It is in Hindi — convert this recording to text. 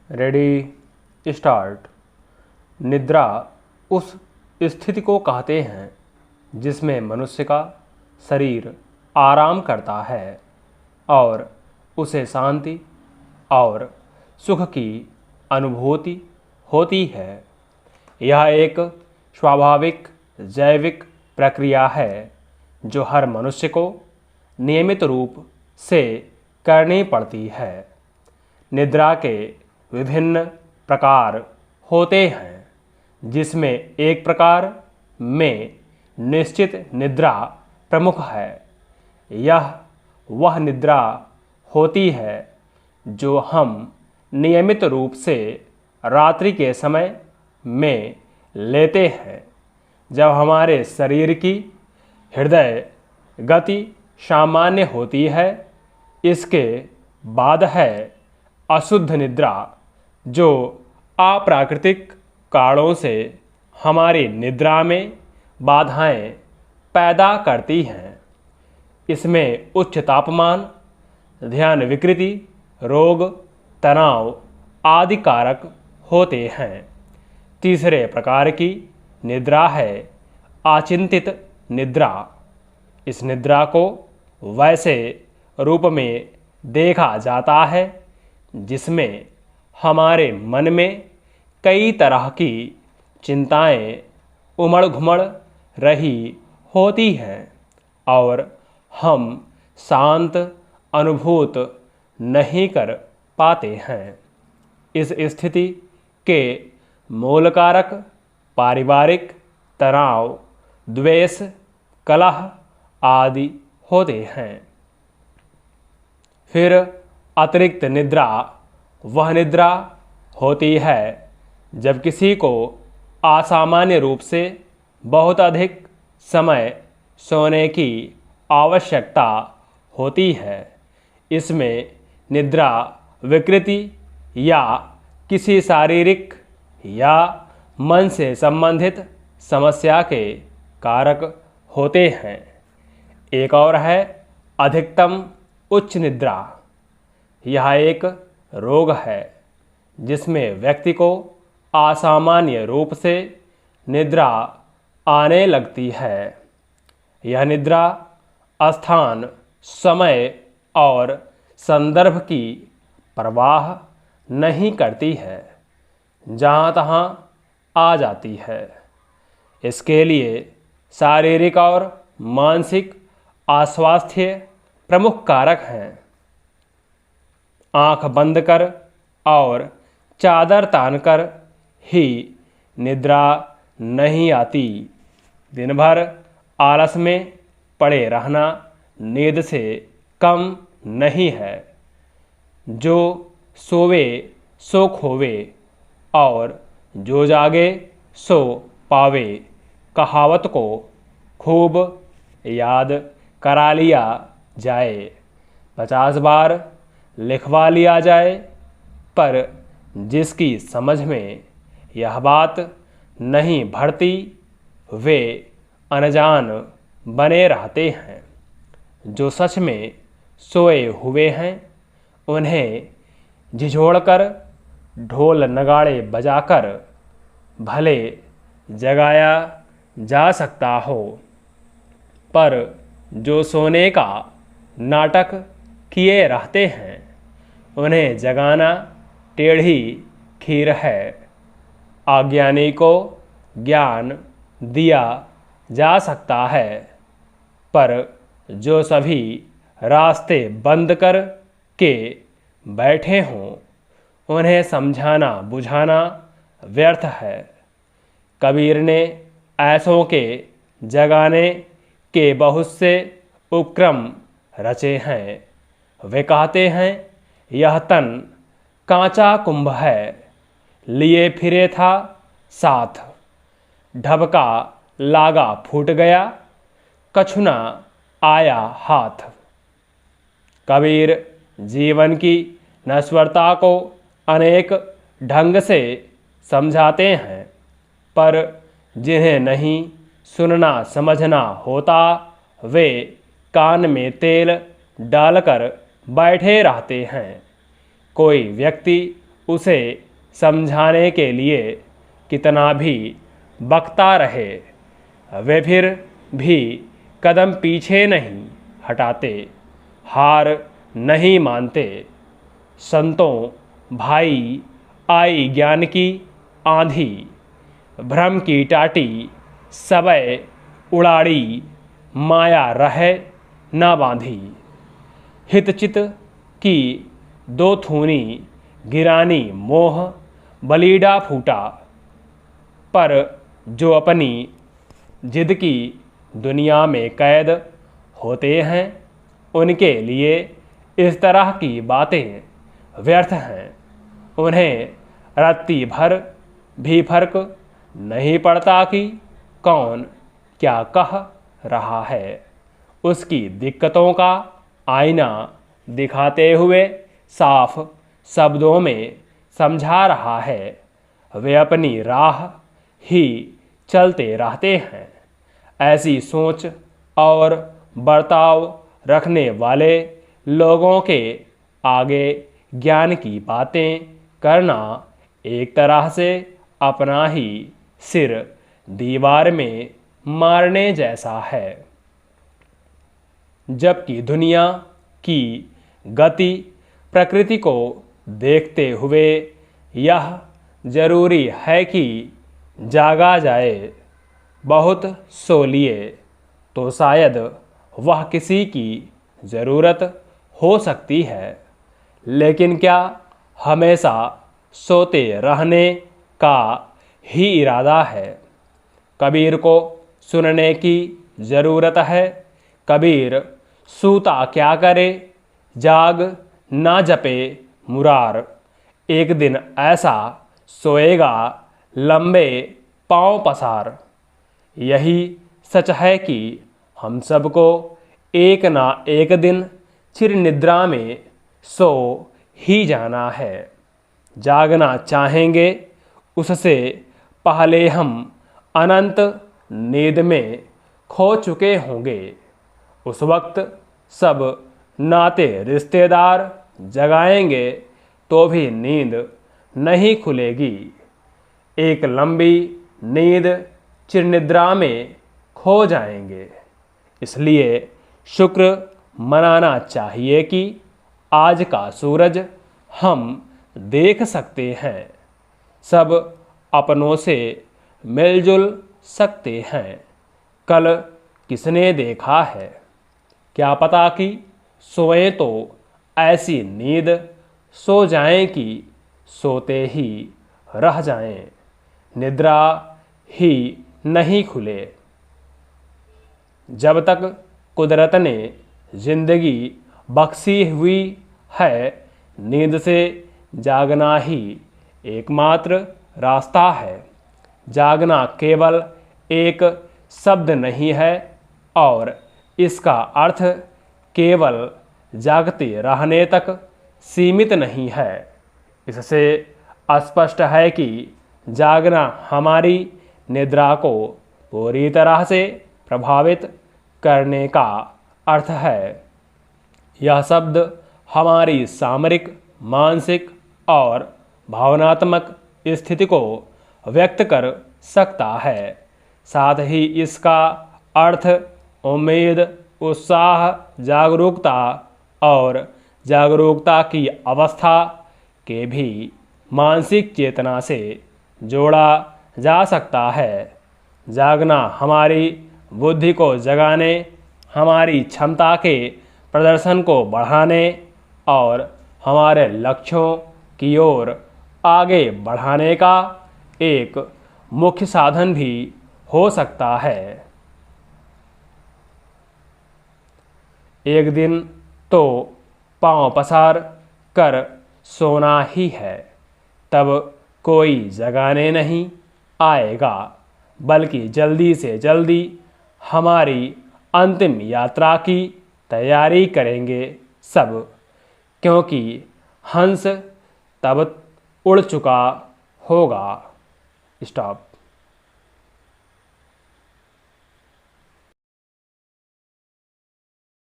Ready start. निद्रा उस स्थिति को कहते हैं जिसमें मनुष्य का शरीर आराम करता है और उसे शांति और सुख की अनुभूति होती है। यह एक स्वाभाविक जैविक प्रक्रिया है जो हर मनुष्य को नियमित रूप से करनी पड़ती है। निद्रा के विभिन्न प्रकार होते हैं जिसमें एक प्रकार में निश्चित निद्रा प्रमुख है। यह वह निद्रा होती है जो हम नियमित रूप से रात्रि के समय में लेते हैं जब हमारे शरीर की हृदय गति सामान्य होती है। इसके बाद है अशुद्ध निद्रा जो अप्राकृतिक कारणों से हमारी निद्रा में बाधाएं पैदा करती हैं। इसमें उच्च तापमान, ध्यान विकृति, रोग, तनाव आदि कारक होते हैं। तीसरे प्रकार की निद्रा है अचिंतित निद्रा। इस निद्रा को वैसे रूप में देखा जाता है जिसमें हमारे मन में कई तरह की चिंताएं उमड़ घुमड़ रही होती हैं और हम शांत अनुभूत नहीं कर पाते हैं। इस स्थिति के मूल कारक पारिवारिक तनाव, द्वेष, कलह आदि होते हैं। फिर अतिरिक्त निद्रा वह निद्रा होती है जब किसी को असामान्य रूप से बहुत अधिक समय सोने की आवश्यकता होती है। इसमें निद्रा विकृति या किसी शारीरिक या मन से संबंधित समस्या के कारक होते हैं। एक और है अधिकतम उच्च निद्रा। यह एक रोग है जिसमें व्यक्ति को असामान्य रूप से निद्रा आने लगती है। यह निद्रा स्थान, समय और संदर्भ की परवाह नहीं करती है, जहाँ तहाँ आ जाती है। इसके लिए शारीरिक और मानसिक अस्वास्थ्य प्रमुख कारक हैं। आंख बंद कर और चादर तानकर ही निद्रा नहीं आती। दिन भर आलस में पड़े रहना नींद से कम नहीं है। जो सोवे सो खोवे और जो जागे सो पावे कहावत को खूब याद करा लिया जाए, 50 बार लिखवा लिया जाए, पर जिसकी समझ में यह बात नहीं भरती वे अनजान बने रहते हैं। जो सच में सोए हुए हैं उन्हें झिझोड़कर ढोल नगाड़े बजाकर भले जगाया जा सकता हो, पर जो सोने का नाटक किए रहते हैं उन्हें जगाना टेढ़ी खीर है। अज्ञानी को ज्ञान दिया जा सकता है, पर जो सभी रास्ते बंद कर के बैठे हों उन्हें समझाना बुझाना व्यर्थ है। कबीर ने ऐसों के जगाने के बहुत से उपक्रम रचे हैं। वे कहते हैं, यह तन कांचा कुंभ है, लिए फिरे था साथ, ढबका लागा फूट गया, कछुना आया हाथ। कबीर जीवन की नश्वरता को अनेक ढंग से समझाते हैं, पर जिन्हें नहीं सुनना समझना होता वे कान में तेल डालकर बैठे रहते हैं। कोई व्यक्ति उसे समझाने के लिए कितना भी बकता रहे, वे फिर भी कदम पीछे नहीं हटाते, हार नहीं मानते। संतों भाई, आई ज्ञान की आंधी, भ्रम की टाटी सबय उड़ाड़ी, माया रहे न बांधी। हितचित की दो थूनी गिरानी मोह, बलीडा फूटा। पर जो अपनी जिद की दुनिया में कैद होते हैं, उनके लिए इस तरह की बातें व्यर्थ हैं। उन्हें रत्ती भर भी फर्क नहीं पड़ता कि कौन क्या कह रहा है। उसकी दिक्कतों का आईना दिखाते हुए साफ शब्दों में समझा रहा है। वे अपनी राह ही चलते रहते हैं। ऐसी सोच और बर्ताव रखने वाले लोगों के आगे ज्ञान की बातें करना एक तरह से अपना ही सिर दीवार में मारने जैसा है। जबकि दुनिया की गति प्रकृति को देखते हुए यह जरूरी है कि जागा जाए। बहुत सो लिए तो शायद वह किसी की ज़रूरत हो सकती है, लेकिन क्या हमेशा सोते रहने का ही इरादा है? कबीर को सुनने की ज़रूरत है। कबीर सूता क्या करे, जाग ना जपे मुरार। एक दिन ऐसा सोएगा लंबे पाँव पसार। यही सच है कि हम सबको एक ना एक दिन चिर निद्रा में सो ही जाना है। जागना चाहेंगे उससे पहले हम अनंत नींद में खो चुके होंगे। उस वक्त सब नाते रिश्तेदार जगाएंगे तो भी नींद नहीं खुलेगी। एक लंबी नींद चिरनिद्रा में खो जाएंगे। इसलिए शुक्र मनाना चाहिए कि आज का सूरज हम देख सकते हैं, सब अपनों से मिलजुल सकते हैं। कल किसने देखा है? क्या पता कि सोएं तो ऐसी नींद सो जाएं कि सोते ही रह जाएं, निद्रा ही नहीं खुले। जब तक कुदरत ने जिंदगी बख्शी हुई है, नींद से जागना ही एकमात्र रास्ता है। जागना केवल एक शब्द नहीं है और इसका अर्थ केवल जागते रहने तक सीमित नहीं है। इससे स्पष्ट है कि जागना हमारी निद्रा को पूरी तरह से प्रभावित करने का अर्थ है। यह शब्द हमारी सामरिक, मानसिक और भावनात्मक स्थिति को व्यक्त कर सकता है। साथ ही इसका अर्थ उम्मीद, उत्साह, जागरूकता और जागरूकता की अवस्था के भी मानसिक चेतना से जोड़ा जा सकता है। जागना हमारी बुद्धि को जगाने, हमारी क्षमता के प्रदर्शन को बढ़ाने और हमारे लक्ष्यों की ओर आगे बढ़ाने का एक मुख्य साधन भी हो सकता है। एक दिन तो पांव पसार कर सोना ही है, तब कोई जगाने नहीं आएगा, बल्कि जल्दी से जल्दी हमारी अंतिम यात्रा की तैयारी करेंगे सब, क्योंकि हंस तब उड़ चुका होगा। स्टॉप।